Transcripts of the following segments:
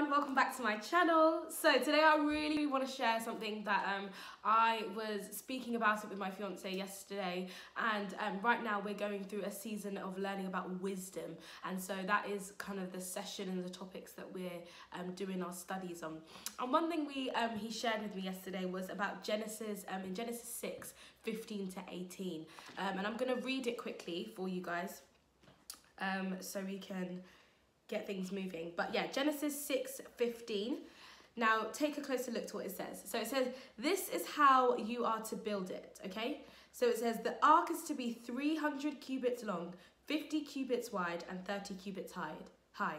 everyone, welcome back to my channel. So today I really want to share something that I was speaking about it with my fiance yesterday, and right now we're going through a season of learning about wisdom, and so that is kind of the session and the topics that we're doing our studies on. And one thing he shared with me yesterday was about Genesis, in Genesis 6:15 to 18, and I'm going to read it quickly for you guys so we can get things moving. But yeah, Genesis 6:15. Now take a closer look to what it says. So it says, this is how you are to build it, okay? So it says, the ark is to be 300 cubits long, 50 cubits wide, and 30 cubits high.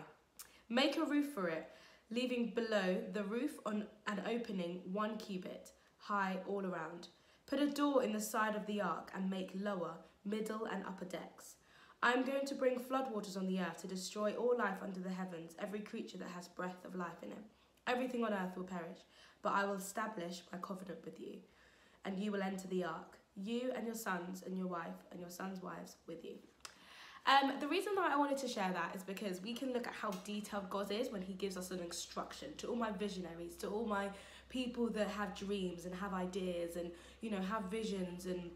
Make a roof for it, leaving below the roof on an opening 1 cubit high all around. Put a door in the side of the ark and make lower, middle, and upper decks. I am going to bring floodwaters on the earth to destroy all life under the heavens, every creature that has breath of life in it. Everything on earth will perish, but I will establish my covenant with you, and you will enter the ark, you and your sons and your wife and your sons' wives with you. The reason that I wanted to share that is because we can look at how detailed God is when he gives us an instruction. To all my visionaries, to all my people that have dreams and have ideas and, you know, have visions and,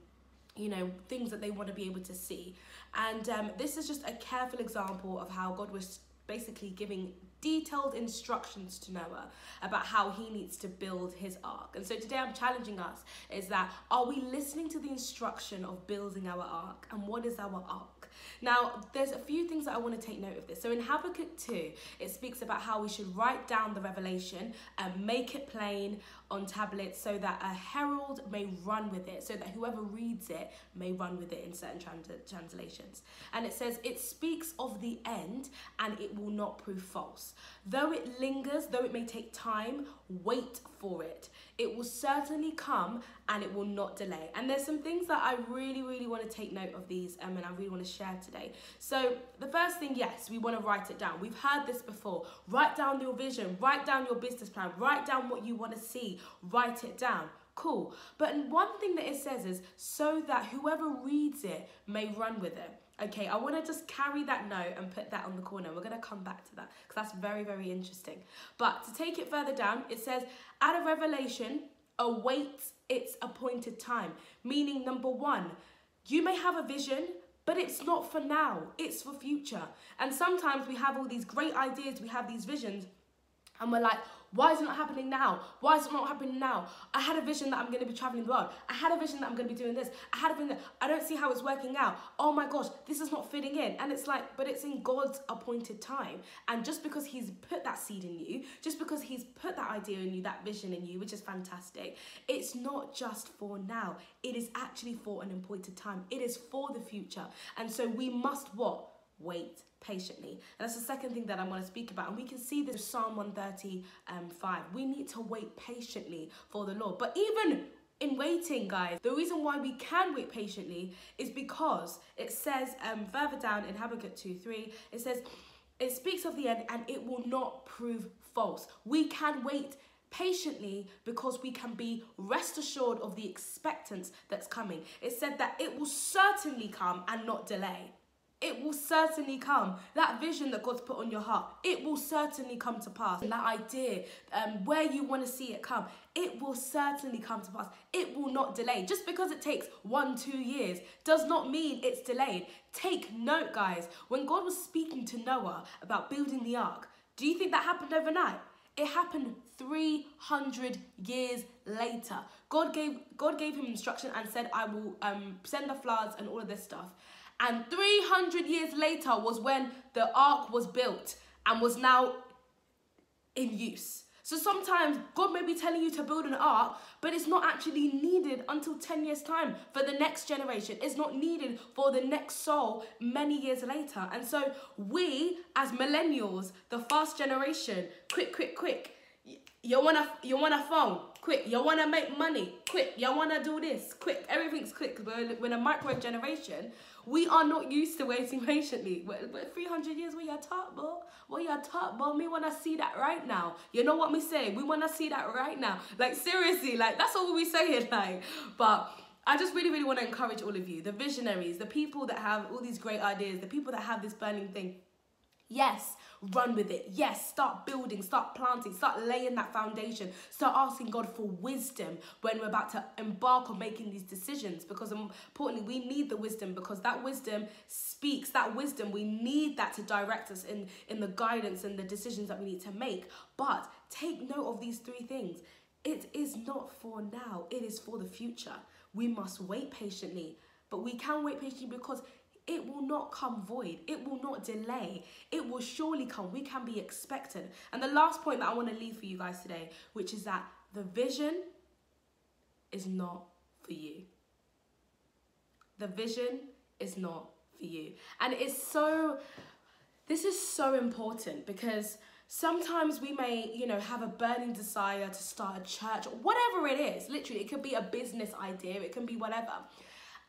you know, things that they want to be able to see. And this is just a careful example of how God was basically giving detailed instructions to Noah about how he needs to build his ark. And so today I'm challenging us is that, are we listening to the instruction of building our ark? And what is our ark? Now, there's a few things that I want to take note of this. So in Habakkuk 2, it speaks about how we should write down the revelation and make it plain on tablets so that a herald may run with it, so that whoever reads it may run with it in certain translations. And it says, it speaks of the end and it will not prove false. Though it lingers, though it may take time, wait for it. It will certainly come and it will not delay. And there's some things that I really want to take note of these and I really want to share today. So the first thing, yes, we want to write it down. We've heard this before. Write down your vision, write down your business plan, write down what you want to see, write it down. Cool. But one thing that it says is so that whoever reads it may run with it. Okay, I want to just carry that note and put that on the corner. We're going to come back to that because that's very interesting. But to take it further down, it says, at a revelation, await its appointed time. Meaning, number one, you may have a vision, but it's not for now. It's for future. And sometimes we have all these great ideas, we have these visions, and we're like, why is it not happening now? Why is it not happening now? I had a vision that I'm going to be traveling the world. I had a vision that I'm going to be doing this. I had a vision that I don't see how it's working out. Oh my gosh, this is not fitting in. And it's like, but it's in God's appointed time. And just because he's put that seed in you, just because he's put that idea in you, that vision in you, which is fantastic, it's not just for now. It is actually for an appointed time. It is for the future. And so we must what? Wait patiently. And that's the second thing that I want to speak about. And we can see this in Psalm 135. We need to wait patiently for the Lord. But even in waiting, guys, the reason why we can wait patiently is because it says further down in Habakkuk 2:3, it says, it speaks of the end and it will not prove false. We can wait patiently because we can be rest assured of the expectance that's coming. It said that it will certainly come and not delay. It will certainly come. That vision that God's put on your heart, it will certainly come to pass. And that idea, where you want to see it come, it will certainly come to pass. It will not delay. Just because it takes 1-2 years does not mean it's delayed. Take note, guys. When God was speaking to Noah about building the ark, do you think that happened overnight? It happened 300 years later. God gave him instruction and said, I will send the floods and all of this stuff. And 300 years later was when the ark was built and was now in use. So sometimes God may be telling you to build an ark, but it's not actually needed until 10 years' time for the next generation. It's not needed for the next soul many years later. And so we, as millennials, the fast generation, quick. You want a phone? Quick. You want to make money? Quick. You want to do this? Quick. Everything's quick. We're a microwave generation. We are not used to waiting patiently. But 300 years, what you taught, bro? What you taught, bro? Me want to see that right now. You know what me say? We want to see that right now. Like, seriously, like, that's all we saying, like. But I just really want to encourage all of you, the visionaries, the people that have all these great ideas, the people that have this burning thing. Yes, run with it. Yes, start building, start planting, start laying that foundation. Start asking God for wisdom when we're about to embark on making these decisions, because importantly, we need the wisdom, because that wisdom speaks, that wisdom, we need that to direct us in the guidance and the decisions that we need to make. But take note of these three things. It is not for now, it is for the future. We must wait patiently, but we can wait patiently because it will not come void. It will not delay. It will surely come. We can be expectant. And the last point that I want to leave for you guys today, which is that the vision is not for you. The vision is not for you. And this is so important, because sometimes we may, have a burning desire to start a church, whatever it is. Literally, it could be a business idea. It can be whatever.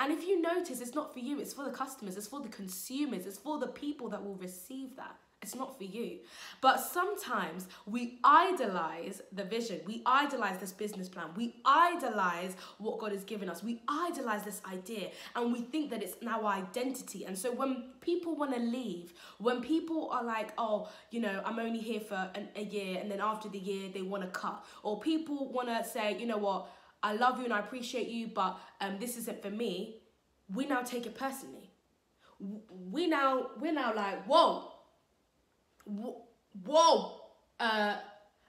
And if you notice, it's not for you. It's for the customers. It's for the consumers. It's for the people that will receive that. It's not for you. But sometimes we idolize the vision. We idolize this business plan. We idolize what God has given us. We idolize this idea, and we think that it's now our identity. And so when people want to leave, when people are like, oh, I'm only here for a year, and then after the year they want to cut, or people want to say, you know what, I love you and I appreciate you, but this isn't for me, we now take it personally. We're now like, whoa.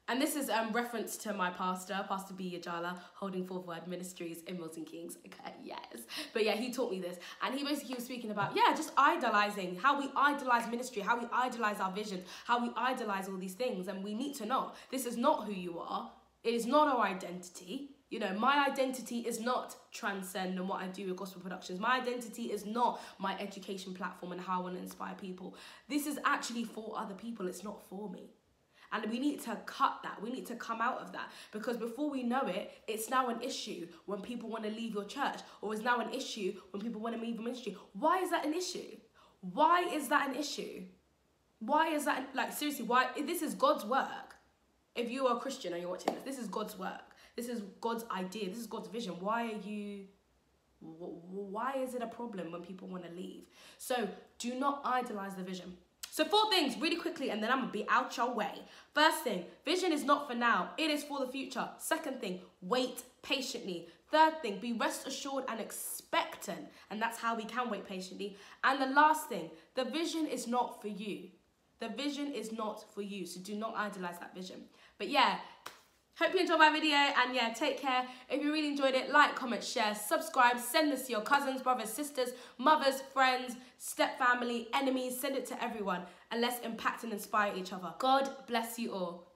And this is reference to my pastor, Pastor B. Ajala, Holding Forth Word Ministries in Milton Keynes. Okay, yes. But yeah, he taught me this. And he basically was speaking about, just idolizing, how we idolize ministry, how we idolize our vision, how we idolize all these things. And we need to know, this is not who you are. It is not our identity. My identity is not Transcend and what I do with Gospel Productions. My identity is not my education platform and how I want to inspire people. This is actually for other people. It's not for me. And we need to cut that. We need to come out of that, because before we know it, it's now an issue when people want to leave your church, or it's now an issue when people want to leave your ministry. Why is that an issue? Why is that an issue? Why is that, seriously, why? This is God's work. If you are a Christian and you're watching this is God's work. This is God's idea. This is God's vision. Why is it a problem when people want to leave? So do not idolize the vision. So 4 things really quickly, and then I'm going to be out your way. First thing, vision is not for now. It is for the future. Second thing, wait patiently. Third thing, be rest assured and expectant. And that's how we can wait patiently. And the last thing, the vision is not for you. The vision is not for you. So do not idolize that vision. But hope you enjoyed my video, and take care. If you really enjoyed it, like, comment, share, subscribe, send this to your cousins, brothers, sisters, mothers, friends, step family, enemies, send it to everyone, and let's impact and inspire each other. God bless you all.